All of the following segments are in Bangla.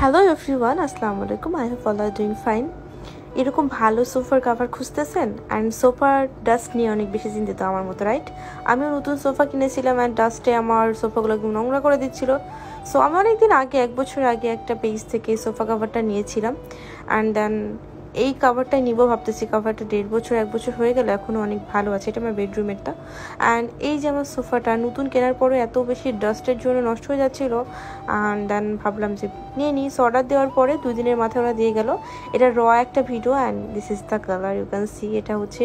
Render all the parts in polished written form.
হ্যালো এভরিওয়ান, আসসালামু আলাইকুম। I hope all are doing fine. এরকম ভালো সোফার কাভার খুঁজতেছেন অ্যান্ড সোফার ডাস্ট নিয়ে অনেক বেশি চিন্তিত আমার মতো, রাইট? আমিও নতুন সোফা কিনেছিলাম অ্যান্ড ডাস্টে আমার সোফাগুলো একদম নোংরা করে দিচ্ছিল। সো আমি অনেকদিন আগে, 1 বছর আগে একটা পেজ থেকে সোফা কাভারটা নিয়েছিলাম অ্যান্ড দেন এই কাভারটাই নিব ভাবতেছি। কাভারটা 1.5 বছর হয়ে গেল, এখনও অনেক ভালো আছে। এটা আমার বেডরুমেরটা অ্যান্ড এই যে আমার সোফাটা নতুন কেনার পরে এত বেশি ডাস্টের জন্য নষ্ট হয়ে যাচ্ছিলো অ্যান্ড দেন ভাবলাম যে নিয়ে নিই। সো অর্ডার দেওয়ার পরে 2 দিনের মাথায় ওরা দিয়ে গেল। এটা র একটা video and this is the colour, you can see. এটা হচ্ছে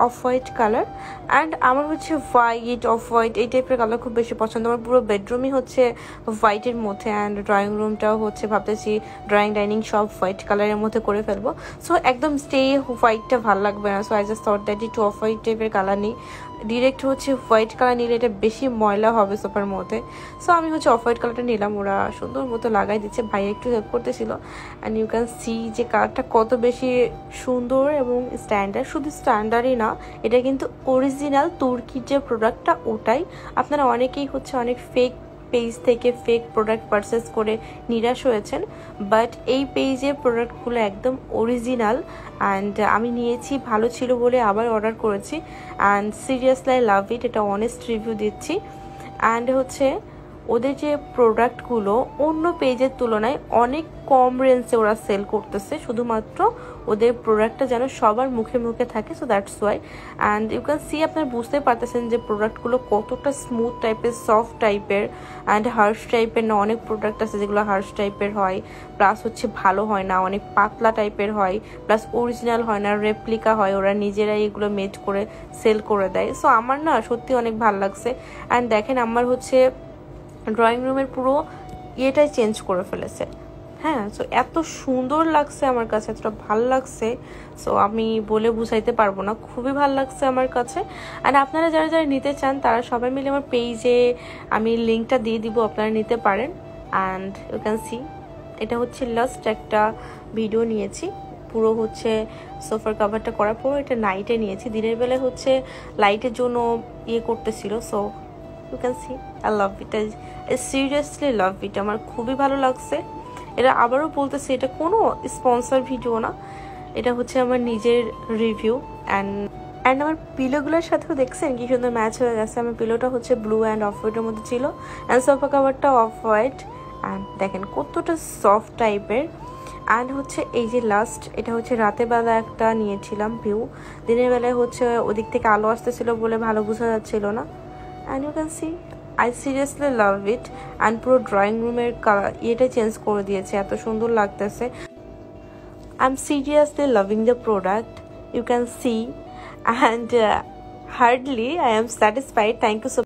অফ হোয়াইট কালার অ্যান্ড আমার হচ্ছে হোয়াইট, অফ হোয়াইট এই টাইপের কালার খুব বেশি পছন্দ। আমার পুরো বেডরুমই হচ্ছে হোয়াইটের মধ্যে অ্যান্ড ড্রয়িং রুমটাও হচ্ছে ভাবতেছি ড্রয়িং ডাইনিং সব হোয়াইট কালারের মধ্যে করে ফেলবো। সো একদম স্টে হোয়াইটটা ভালো লাগবে না। So I just thought that একটু অফ হোয়াইট টাইপের কালার নিই। ডিরেক্ট হচ্ছে হোয়াইট কালার নিলে এটা বেশি ময়লা হবে সোফার মধ্যে। সো আমি হচ্ছে অফ হোয়াইট কালারটা নিলাম। ওরা সুন্দর মতো লাগাই দিচ্ছে, ভাই একটু হেল্প করতেছিল অ্যান্ড ইউ ক্যান সি যে কালারটা কত বেশি সুন্দর এবং স্ট্যান্ডার্ড। শুধু স্ট্যান্ডার্ডই না, এটা কিন্তু অরিজিনাল তুর্কির যে প্রোডাক্টটা ওটাই। আপনারা অনেকেই হচ্ছে অনেক ফেক পেজ থেকে ফেক প্রোডাক্ট পারচেস করে নিরাশ হয়েছেন, বাট এই পেজের প্রোডাক্টগুলো একদম অরিজিনাল অ্যান্ড আমি নিয়েছি, ভালো ছিল বলে আবার অর্ডার করেছি অ্যান্ড সিরিয়াসলি আই লাভ ইট। এটা অনেস্ট রিভিউ দিচ্ছি অ্যান্ড হচ্ছে ওদের যে প্রোডাক্টগুলো অন্য পেজের তুলনায় অনেক কম রেঞ্জে ওরা সেল করতেছে, শুধুমাত্র ওদের প্রোডাক্টটা যেন সবার মুখে মুখে থাকে। So that's why and you can see, আপনারা বুঝতে পারতেছেন যে প্রোডাক্টগুলো কতটা স্মুথ টাইপের, সফট টাইপের অ্যান্ড হার্শ টাইপের না। অনেক প্রোডাক্ট আছে যেগুলো হার্শ টাইপের হয়, প্লাস হচ্ছে ভালো হয় না, অনেক পাতলা টাইপের হয়, প্লাস অরিজিনাল হয় না, রেপ্লিকা হয়। ওরা নিজেরাই এগুলো মেড করে সেল করে দেয়। সো আমার না সত্যি অনেক ভালো লাগছে অ্যান্ড দেখেন আমার হচ্ছে ড্রয়িং রুমের পুরো ইয়েটাই চেঞ্জ করে ফেলেছে। হ্যাঁ, সো এত সুন্দর লাগছে আমার কাছে, এতটা ভালো লাগছে, সো আমি বলে বুঝাইতে পারবো না। খুবই ভালো লাগছে আমার কাছে অ্যান্ড আপনারা যারা যারা নিতে চান তারা সবাই মিলে আমার পেজে আমি লিঙ্কটা দিয়ে দিব, আপনারা নিতে পারেন। অ্যান্ড ইউ ক্যান সি এটা হচ্ছে লাস্ট একটা ভিডিও নিয়েছি, পুরো হচ্ছে সোফার কাভারটা করার পর এটা নাইটে নিয়েছি। দিনের বেলায় হচ্ছে লাইটের জন্য ইয়ে করতেছিল। So you can see I love it, I seriously love it. আমার খুবই ভালো লাগছে। এটা আবারও বলতেছি, এটা কোনো স্পন্সর ভিডিও না, এটা হচ্ছে আমার নিজের রিভিউ অ্যান্ড আমার পিলোগুলোর সাথেও দেখছেন কি সুন্দর ম্যাচ হয়ে গেছে। আমার পিলোটা হচ্ছে ব্লু অ্যান্ড অফ হোয়াইটের মধ্যে ছিল অ্যান্ড সোফা কাভারটা অফ হোয়াইট অ্যান্ড দেখেন কতটা সফট টাইপের। অ্যান্ড হচ্ছে এই যে লাস্ট, এটা হচ্ছে রাতের বেলা একটা নিয়েছিলাম ভিউ। দিনের বেলায় হচ্ছে ওদিক থেকে আলো আসতেছিল বলে ভালো বোঝা যাচ্ছিল না। And you can see I seriously love it and পুরো ড্রয়িং রুমের ইয়েটা চেঞ্জ করে দিয়েছে, এত সুন্দর লাগতেছে। I am seriously loving the product, you can see and hardly I am satisfied. Thank you so